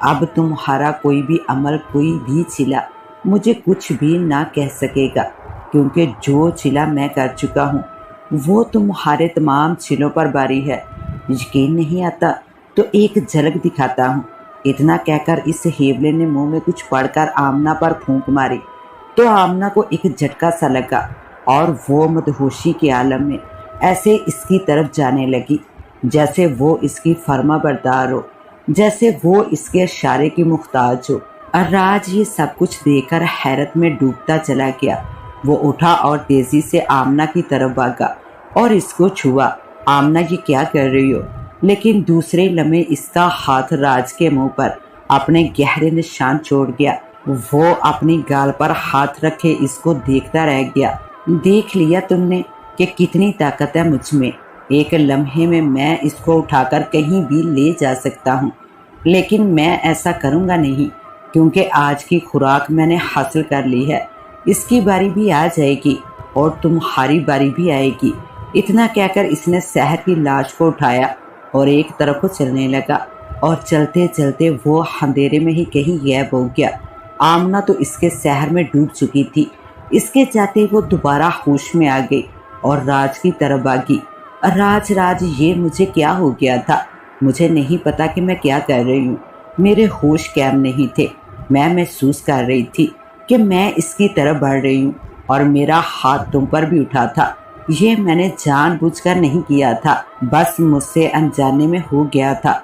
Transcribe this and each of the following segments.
اب تمہارا کوئی بھی عمل، کوئی بھی چلا مجھے کچھ بھی نہ کہہ سکے گا، کیونکہ جو چلا میں کر چکا ہوں وہ تمہارے تمام چلوں پر باری ہے۔ یقین نہیں آتا تو ایک جھلک دکھاتا ہوں۔ اتنا کہہ کر اس ہیبلے نے منہ میں کچھ پڑھ کر آمنہ پر پھونک ماری تو آمنہ کو ایک جھٹکا سا لگا اور وہ مدہوشی کے عالم میں ایسے اس کی طرف جانے لگی جیسے وہ اس کی فرما بردار ہو، جیسے وہ اس کے اشارے کی محتاج ہو۔ راج یہ سب کچھ دیکھ کر حیرت میں ڈوبتا چلا گیا۔ وہ اٹھا اور تیزی سے آمنہ کی طرف بھاگا اور اس کو چھوا۔ آمنہ یہ کیا کر رہی ہو؟ لیکن دوسرے لمحے اس کا ہاتھ راج کے منہ پر اپنے گہرے نشان چھوڑ گیا۔ وہ اپنی گال پر ہاتھ رکھے اس کو دیکھتا رہ گیا۔ دیکھ لیا تم نے کہ کتنی طاقت ہے مجھ میں؟ ایک لمحے میں اس کو اٹھا کر کہیں بھی لے جا سکتا ہوں، لیکن میں ایسا کروں گا نہیں، کیونکہ آج کی خوراک میں نے حاصل کر لی ہے۔ اس کی باری بھی آ جائے گی اور تمہاری باری بھی آئے گی۔ اتنا کہہ کر اس نے سحر کی لاش کو اٹھایا اور ایک طرف کو چلنے لگا، اور چلتے چلتے وہ اندھیرے میں ہی کہیں غائب ہو گیا۔ آمنہ تو اس کے سحر میں ڈوب چکی تھی۔ اس کے جاتے وہ دوبارہ ہوش میں آ گئی اور راج کی طرف بھاگی۔ راج یہ مجھے کیا ہو گیا تھا؟ مجھے نہیں پتا کہ میں کیا کر رہی ہوں۔ میرے ہوش قائم نہیں تھے۔ میں محسوس کر رہی تھی کہ میں اس کی طرف بڑھ رہی ہوں اور میرا ہاتھ تم پر بھی اٹھا تھا۔ یہ میں نے جان بوجھ کر نہیں کیا تھا، بس مجھ سے انجانے میں ہو گیا تھا۔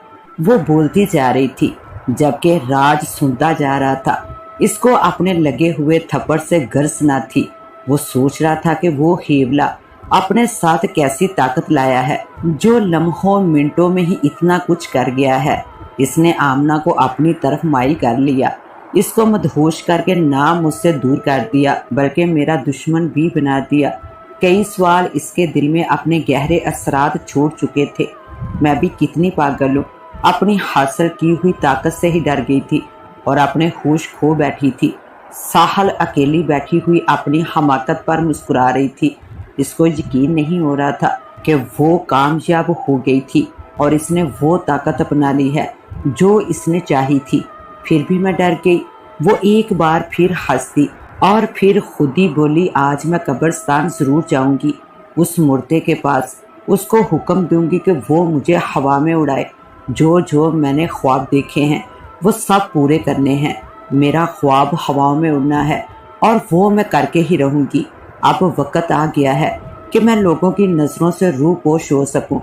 وہ بولتی جا رہی تھی جبکہ راج سنتا جا رہا تھا۔ اس کو اپنے لگے ہوئے تھپڑ سے غرض نہ تھی۔ وہ سوچ رہا تھا کہ وہ ہیبلا اپنے ساتھ کیسی طاقت لایا ہے جو لمحوں منٹوں میں ہی اتنا کچھ کر گیا ہے۔ اس نے آمنہ کو اپنی طرف مائل کر لیا، اس کو مدہوش کر کے نہ مجھ سے دور کر دیا بلکہ میرا دشمن بھی بنا دیا۔ کئی سوال اس کے دل میں اپنے گہرے اثرات چھوڑ چکے تھے۔ میں بھی کتنی پاگل ہوں، اپنی حاصل کی ہوئی طاقت سے ہی ڈر گئی تھی اور اپنے ہوش کھو بیٹھی تھی۔ ساحل اکیلی بیٹھی ہوئی اپنی حماقت پر مسکرا رہی تھی۔ اس کو یقین نہیں ہو رہا تھا کہ وہ کامیاب ہو گئی تھی اور اس نے وہ طاقت اپنا لی ہے جو اس نے چاہی تھی۔ پھر بھی میں ڈر گئی۔ وہ ایک بار پھر ہنس دی اور پھر خود ہی بولی، آج میں قبرستان ضرور جاؤں گی، اس مردے کے پاس۔ اس کو حکم دوں گی کہ وہ مجھے ہوا میں اڑائے۔ جو میں نے خواب دیکھے ہیں وہ سب پورے کرنے ہیں۔ میرا خواب ہواؤں میں اڑنا ہے اور وہ میں کر کے ہی رہوں گی۔ اب وقت آ گیا ہے کہ میں لوگوں کی نظروں سے روح پوش ہو سکوں،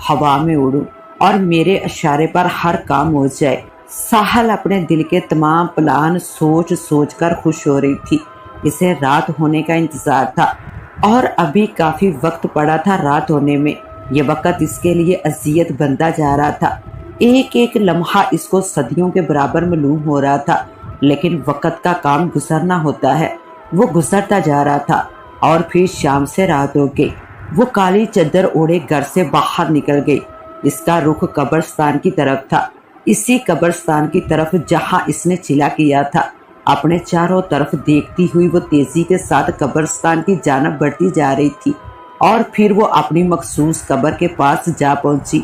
ہوا میں اڑوں اور میرے اشارے پر ہر کام ہو جائے۔ ساحل اپنے دل کے تمام پلان سوچ سوچ کر خوش ہو رہی تھی۔ اسے رات ہونے کا انتظار تھا اور ابھی کافی وقت پڑا تھا رات ہونے میں۔ یہ وقت اس کے لیے اذیت بنتا جا رہا تھا۔ ایک ایک لمحہ اس کو صدیوں کے برابر معلوم ہو رہا تھا، لیکن وقت کا کام گزرنا ہوتا ہے۔ وہ گزرتا جا رہا تھا اور پھر شام سے رات ہو گئی۔ وہ کالی چادر اوڑھے گھر سے باہر نکل گئی۔ اس کا رخ قبرستان کی طرف تھا، اسی قبرستان کی طرف جہاں اس نے چلا کیا تھا۔ اپنے چاروں طرف دیکھتی ہوئی وہ تیزی کے ساتھ قبرستان کی جانب بڑھتی جا رہی تھی اور پھر وہ اپنی مخصوص قبر کے پاس جا پہنچی۔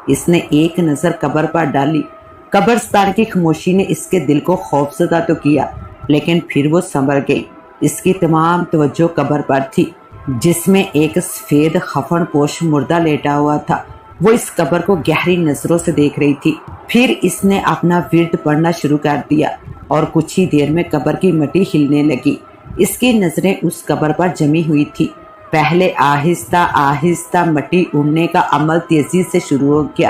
اس نے ایک نظر قبر پر ڈالی۔ قبرستان کی خاموشی نے اس کے دل کو خوفزدہ تو کیا، لیکن پھر وہ سنبھل گئی۔ اس کی تمام توجہ قبر پر تھی جس میں ایک سفید کفن پوش مردہ لیٹا ہوا تھا۔ وہ اس قبر کو گہری نظروں سے دیکھ رہی تھی۔ پھر اس نے اپنا ورد پڑھنا شروع کر دیا اور کچھ ہی دیر میں قبر کی مٹی ہلنے لگی۔ اس کی نظریں اس قبر پر جمی ہوئی تھی۔ پہلے آہستہ آہستہ مٹی اڑنے کا عمل تیزی سے شروع ہو گیا۔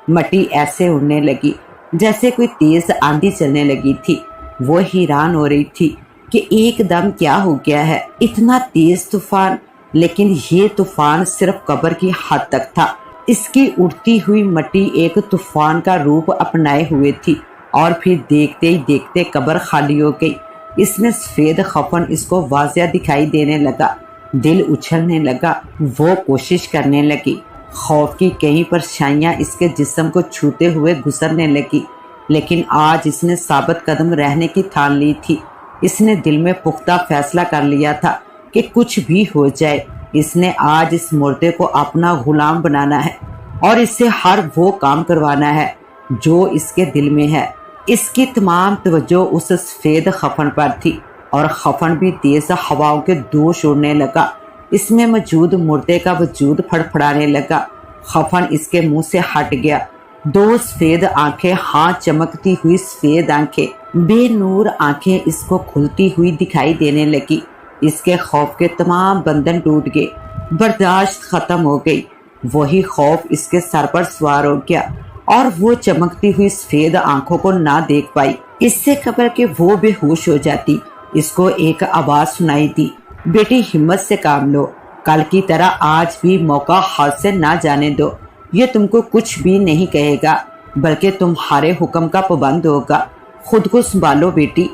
مٹی ایسے اڑنے لگی جیسے کوئی تیز آندھی چلنے لگی تھی۔ وہ حیران ہو رہی تھی کہ ایک دم کیا ہو گیا ہے، اتنا تیز طوفان؟ لیکن یہ طوفان صرف قبر کی حد تک تھا۔ اس کی اڑتی ہوئی مٹی ایک طوفان کا روپ اپنائے ہوئے تھی اور پھر دیکھتے ہی دیکھتے قبر خالی ہو گئی۔ اس میں سفید کفن اس کو واضح دکھائی دینے لگا۔ دل اچھلنے لگا۔ وہ کوشش کرنے لگی۔ خوف کی کئی پرچھائیاں اس کے جسم کو چھوتے ہوئے گزرنے لگی، لیکن آج اس نے ثابت قدم رہنے کی ٹھان لی تھی۔ اس نے دل میں پختہ فیصلہ کر لیا تھا کہ کچھ بھی ہو جائے اس نے آج اس مردے کو اپنا غلام بنانا ہے اور اس سے ہر وہ کام کروانا ہے جو اس کے دل میں ہے۔ اس کی تمام توجہ اس سفید خفن پر تھی اور خفن بھی تیز ہواؤں کے دوش اڑنے لگا۔ اس میں موجود مردے کا وجود پھڑپھڑانے لگا۔ خفن اس کے منہ سے ہٹ گیا۔ دو سفید آنکھیں، ہاں چمکتی ہوئی سفید آنکھیں، بے نور آنکھیں اس کو کھلتی ہوئی دکھائی دینے لگی۔ اس کے خوف کے تمام بندھن ٹوٹ گئے، برداشت ختم ہو گئی۔ وہی خوف اس کے سر پر سوار ہو گیا اور وہ چمکتی ہوئی سفید آنکھوں کو نہ دیکھ پائی۔ اس سے قبل کہ وہ بے ہوش ہو جاتی، اس کو ایک آواز سنائی دی، بیٹی ہمت سے کام لو، کل کی طرح آج بھی موقع ہاتھ سے نہ جانے دو۔ یہ تم کو کچھ بھی نہیں کہے گا بلکہ تمہارے حکم کا پابند ہوگا۔ خود کو سنبھالو بیٹی،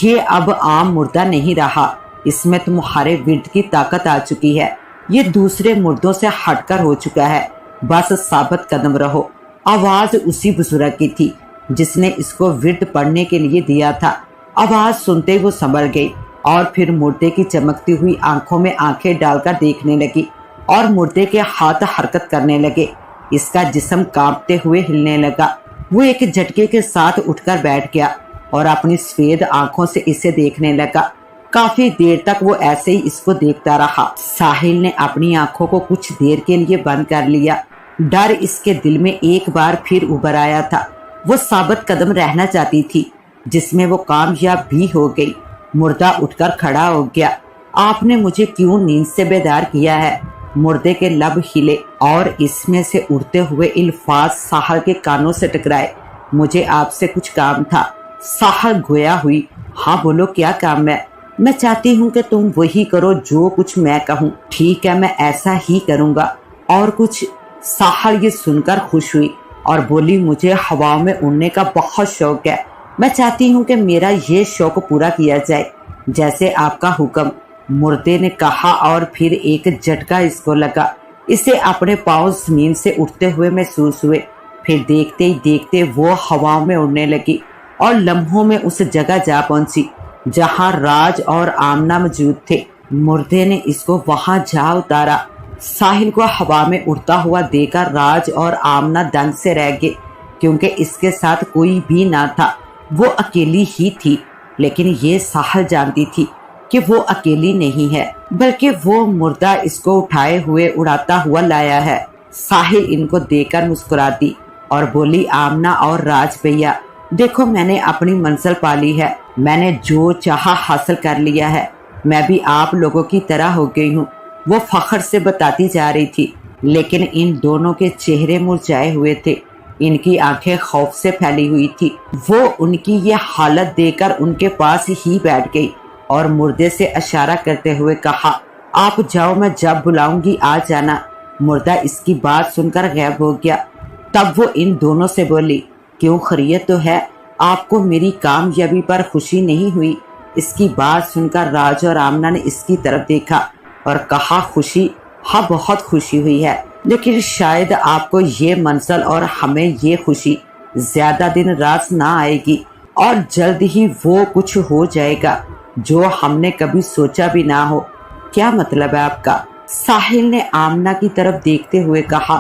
یہ اب عام مردہ نہیں رہا، اس میں تمہارے ورد کی طاقت آ چکی ہے، یہ دوسرے مردوں سے ہٹ کر ہو چکا ہے، بس ثابت قدم رہو۔ آواز اسی بزرگ کی تھی جس نے اس کو ورد پڑھنے کے لیے دیا تھا۔ آواز سنتے وہ سنبھل گئی اور پھر مردے کی چمکتی ہوئی آنکھوں میں آنکھیں ڈال کر دیکھنے لگی اور مردے کے ہاتھ حرکت کرنے لگے۔ اس کا جسم کانپتے ہوئے ہلنے لگا۔ وہ ایک جھٹکے کے ساتھ اٹھ کر بیٹھ گیا اور اپنی سفید آنکھوں سے اسے دیکھنے لگا۔ کافی دیر تک وہ ایسے ہی اس کو دیکھتا رہا۔ ساحل نے اپنی آنکھوں کو کچھ دیر کے لیے بند کر لیا۔ ڈر اس کے دل میں ایک بار پھر ابھر آیا تھا۔ وہ ثابت قدم رہنا چاہتی تھی، جس میں وہ کامیاب بھی ہو گئی۔ مردہ اٹھ کر کھڑا ہو گیا۔ آپ نے مجھے کیوں نیند سے بیدار کیا ہے؟ مردے کے لب ہلے اور اس میں سے اڑتے ہوئے الفاظ ساحل کے کانوں سے ٹکرائے۔ مجھے آپ سے کچھ کام تھا۔ ساحل گویا ہوئی، ہاں بولو کیا کام ہے؟ میں چاہتی ہوں کہ تم وہی کرو جو کچھ میں کہوں۔ ٹھیک ہے، میں ایسا ہی کروں گا۔ اور کچھ؟ ساحل یہ سن کر خوش ہوئی اور بولی، مجھے ہواؤں میں اڑنے کا بہت شوق ہے، میں چاہتی ہوں کہ میرا یہ شوق پورا کیا جائے، جیسے آپ کا حکم۔ مردے نے کہا اور پھر ایک جھٹکا اس کو لگا۔ اسے اپنے پاؤں زمین سے اٹھتے ہوئے محسوس ہوئے۔ پھر دیکھتے ہی دیکھتے وہ ہواؤں میں اڑنے لگی اور لمحوں میں اس جگہ جا پہنچی جہاں راج اور آمنہ موجود تھے۔ مردے نے اس کو وہاں جا اتارا۔ ساحل کو ہوا میں اڑتا ہوا دیکھ کر راج اور آمنہ دنگ سے رہ گئے، کیونکہ اس کے ساتھ کوئی بھی نہ تھا، وہ اکیلی ہی تھی۔ لیکن یہ ساحل جانتی تھی کہ وہ اکیلی نہیں ہے، بلکہ وہ مردہ اس کو اٹھائے ہوئے اڑاتا ہوا لایا ہے۔ ساحل ان کو دیکھ کر مسکرا دی اور بولی، آمنہ اور راج بھیا، دیکھو میں نے اپنی منزل پا لی ہے، میں نے جو چاہا حاصل کر لیا ہے، میں بھی آپ لوگوں کی طرح ہو گئی ہوں۔ وہ فخر سے بتاتی جا رہی تھی، لیکن ان دونوں کے چہرے مرجھائے ہوئے تھے، ان کی آنکھیں خوف سے پھیلی ہوئی تھی۔ وہ ان کی یہ حالت دیکھ کر ان کے پاس ہی بیٹھ گئی اور مردے سے اشارہ کرتے ہوئے کہا، آپ جاؤ، میں جب بلاؤں گی آ جانا۔ مردہ اس کی بات سن کر غائب ہو گیا۔ تب وہ ان دونوں سے بولی، کیوں خیریت تو ہے؟ آپ کو میری کامیابی پر خوشی نہیں ہوئی؟ اس کی بات سن کر راج اور آمنہ نے اس کی طرف دیکھا اور کہا، خوشی؟ ہاں بہت خوشی ہوئی ہے، لیکن شاید آپ کو یہ منزل اور ہمیں یہ خوشی زیادہ دن راز نہ آئے گی، اور جلد ہی وہ کچھ ہو جائے گا جو ہم نے کبھی سوچا بھی نہ ہو۔ کیا مطلب ہے آپ کا؟ ساحل نے آمنہ کی طرف دیکھتے ہوئے کہا،